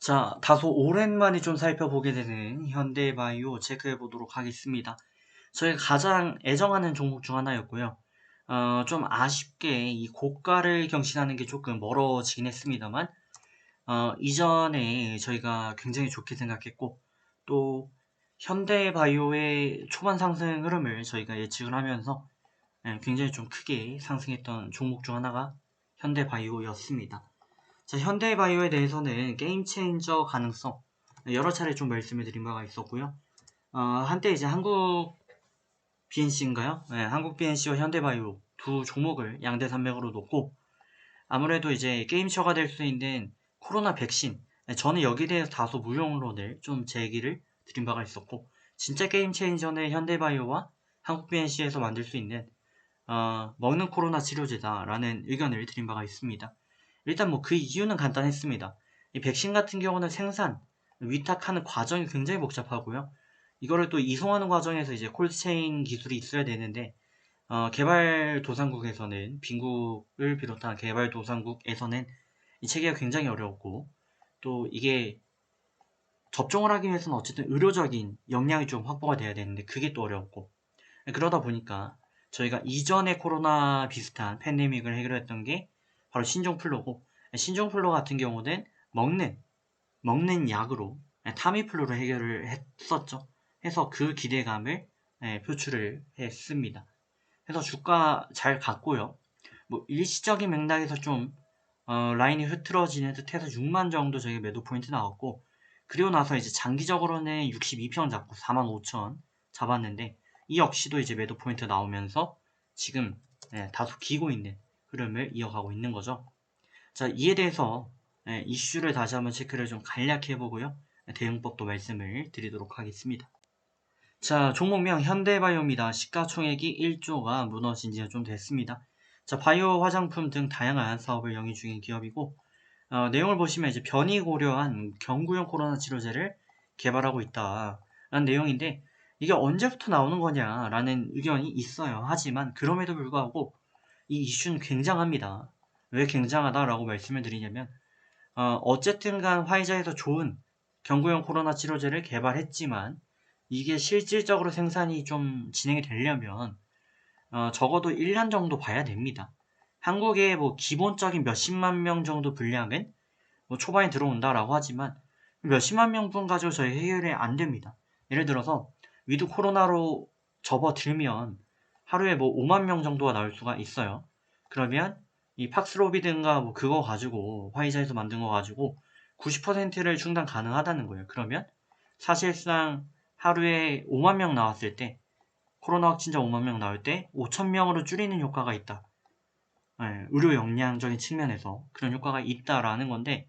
자, 다소 오랜만에 좀 살펴보게 되는 현대바이오 체크해 보도록 하겠습니다. 저희가 가장 애정하는 종목 중 하나였고요. 좀 아쉽게 이 고가를 경신하는 게 조금 멀어지긴 했습니다만, 이전에 저희가 굉장히 좋게 생각했고, 또 현대바이오의 초반 상승 흐름을 저희가 예측을 하면서 굉장히 좀 크게 상승했던 종목 중 하나가 현대바이오였습니다. 자, 현대바이오에 대해서는 게임 체인저 가능성 여러 차례 좀 말씀을 드린 바가 있었고요. 한때 이제 한국 BNC인가요? 네, 한국 BNC와 현대바이오 두 종목을 양대 산맥으로 놓고 아무래도 이제 게임처가 될 수 있는 코로나 백신, 저는 여기에 대해서 다소 무용론을 좀 제기를 드린 바가 있었고, 진짜 게임 체인저는 현대바이오와 한국 BNC에서 만들 수 있는 먹는 코로나 치료제다라는 의견을 드린 바가 있습니다. 일단 뭐 그 이유는 간단했습니다. 이 백신 같은 경우는 생산, 위탁하는 과정이 굉장히 복잡하고요. 이거를 또 이송하는 과정에서 이제 콜드체인 기술이 있어야 되는데, 개발도상국에서는, 빈국을 비롯한 개발도상국에서는 이 체계가 굉장히 어려웠고, 또 이게 접종을 하기 위해서는 어쨌든 의료적인 역량이 좀 확보가 돼야 되는데, 그게 또 어려웠고, 그러다 보니까 저희가 이전에 코로나 비슷한 팬데믹을 해결했던 게 바로 신종플루고, 신종플루 같은 경우는 먹는 약으로 타미플루를 해결을 했었죠. 해서 그 기대감을 표출을 했습니다. 해서 주가 잘 갔고요. 뭐 일시적인 맥락에서 좀 라인이 흐트러지는 듯해서 6만 정도 저희 매도 포인트 나왔고, 그리고 나서 이제 장기적으로는 62평 잡고 45,000 잡았는데, 이 역시도 이제 매도 포인트 나오면서 지금 다소 기고 있는 흐름을 이어가고 있는 거죠. 자, 이에 대해서 이슈를 다시 한번 체크를 좀 간략히 해보고요. 대응법도 말씀을 드리도록 하겠습니다. 자, 종목명 현대바이오입니다. 시가총액이 1조가 무너진 지가 좀 됐습니다. 자, 바이오 화장품 등 다양한 사업을 영위 중인 기업이고, 내용을 보시면 이제 변이 고려한 경구용 코로나 치료제를 개발하고 있다라는 내용인데, 이게 언제부터 나오는 거냐라는 의견이 있어요. 하지만 그럼에도 불구하고 이 이슈는 굉장합니다. 왜 굉장하다라고 말씀을 드리냐면, 어쨌든 간 화이자에서 좋은 경구용 코로나 치료제를 개발했지만 이게 실질적으로 생산이 좀 진행이 되려면 적어도 1년 정도 봐야 됩니다. 한국의 뭐 기본적인 몇십만 명 정도 분량은 뭐 초반에 들어온다라고 하지만 몇십만 명분 가지고 저희 해결이 안 됩니다. 예를 들어서 위드 코로나로 접어들면 하루에 뭐 5만 명 정도가 나올 수가 있어요. 그러면 이 팍스로비든가 뭐 그거 가지고 화이자에서 만든 거 가지고 90%를 충당 가능하다는 거예요. 그러면 사실상 하루에 5만 명 나왔을 때, 코로나 확진자 5만 명 나올 때 5천 명으로 줄이는 효과가 있다. 의료 역량적인 측면에서 그런 효과가 있다라는 건데,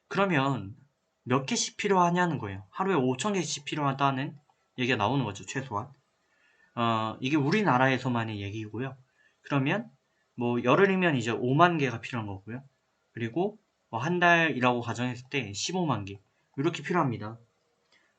그러면 몇 개씩 필요하냐는 거예요. 하루에 5천 개씩 필요하다는 얘기가 나오는 거죠, 최소한. 이게 우리나라에서만의 얘기고요. 그러면 뭐 열흘이면 이제 5만 개가 필요한 거고요. 그리고 뭐 한 달이라고 가정했을 때 15만 개 이렇게 필요합니다.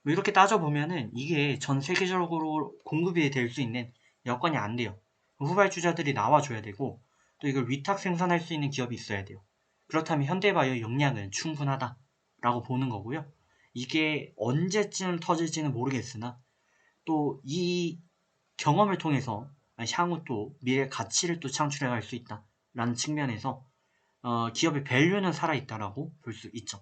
뭐 이렇게 따져보면은 이게 전 세계적으로 공급이 될 수 있는 여건이 안 돼요. 후발주자들이 나와줘야 되고, 또 이걸 위탁 생산할 수 있는 기업이 있어야 돼요. 그렇다면 현대바이오 역량은 충분하다라고 보는 거고요. 이게 언제쯤 터질지는 모르겠으나, 또 이 경험을 통해서 향후 또 미래 가치를 또 창출해 갈 수 있다라는 측면에서 기업의 밸류는 살아있다라고 볼 수 있죠.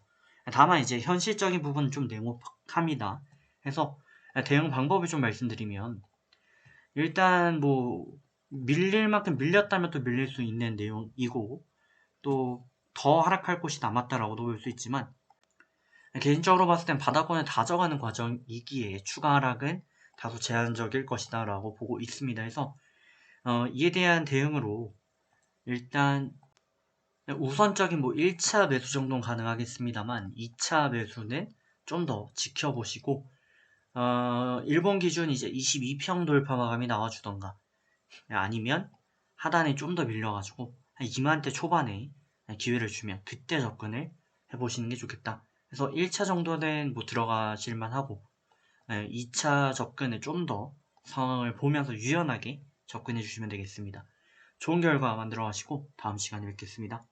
다만 이제 현실적인 부분은 좀 냉혹합니다. 그래서 대응 방법을 좀 말씀드리면, 일단 뭐 밀릴 만큼 밀렸다면 또 밀릴 수 있는 내용이고, 또 더 하락할 곳이 남았다라고도 볼 수 있지만, 개인적으로 봤을 땐 바닥권을 다져가는 과정이기에 추가 하락은 다소 제한적일 것이다 라고 보고 있습니다. 해서 이에 대한 대응으로 일단 우선적인 뭐 1차 매수 정도는 가능하겠습니다만 2차 매수는 좀 더 지켜보시고, 일본 기준 이제 22평 돌파 마감이 나와주던가, 아니면 하단에 좀 더 밀려가지고 한 2만대 초반에 기회를 주면 그때 접근을 해보시는 게 좋겠다. 그래서 1차 정도는 뭐 들어가실만 하고, 2차 접근을 좀 더 상황을 보면서 유연하게 접근해 주시면 되겠습니다. 좋은 결과 만들어 가시고 다음 시간에 뵙겠습니다.